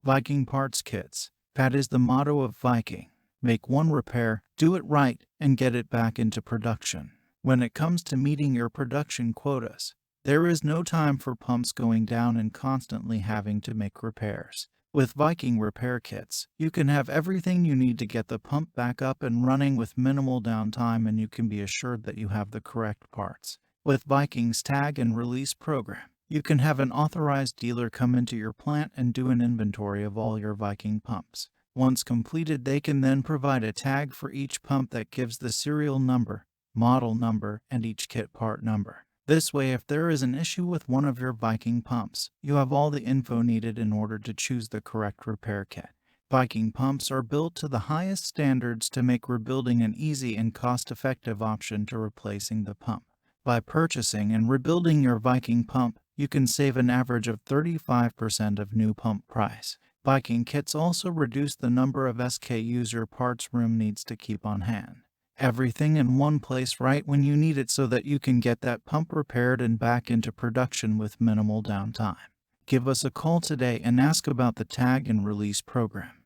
Viking Parts Kits. That is the motto of Viking. Make one repair, do it right, and get it back into production. When it comes to meeting your production quotas, there is no time for pumps going down and constantly having to make repairs. With Viking repair kits, you can have everything you need to get the pump back up and running with minimal downtime, and you can be assured that you have the correct parts. With Viking's tag and release program, you can have an authorized dealer come into your plant and do an inventory of all your Viking pumps. Once completed, they can then provide a tag for each pump that gives the serial number, model number, and each kit part number. This way, if there is an issue with one of your Viking pumps, you have all the info needed in order to choose the correct repair kit. Viking pumps are built to the highest standards to make rebuilding an easy and cost-effective option to replacing the pump. By purchasing and rebuilding your Viking pump, you can save an average of 35% of new pump price. Viking kits also reduce the number of SKUs your parts room needs to keep on hand. Everything in one place right when you need it so that you can get that pump repaired and back into production with minimal downtime. Give us a call today and ask about the tag and release program.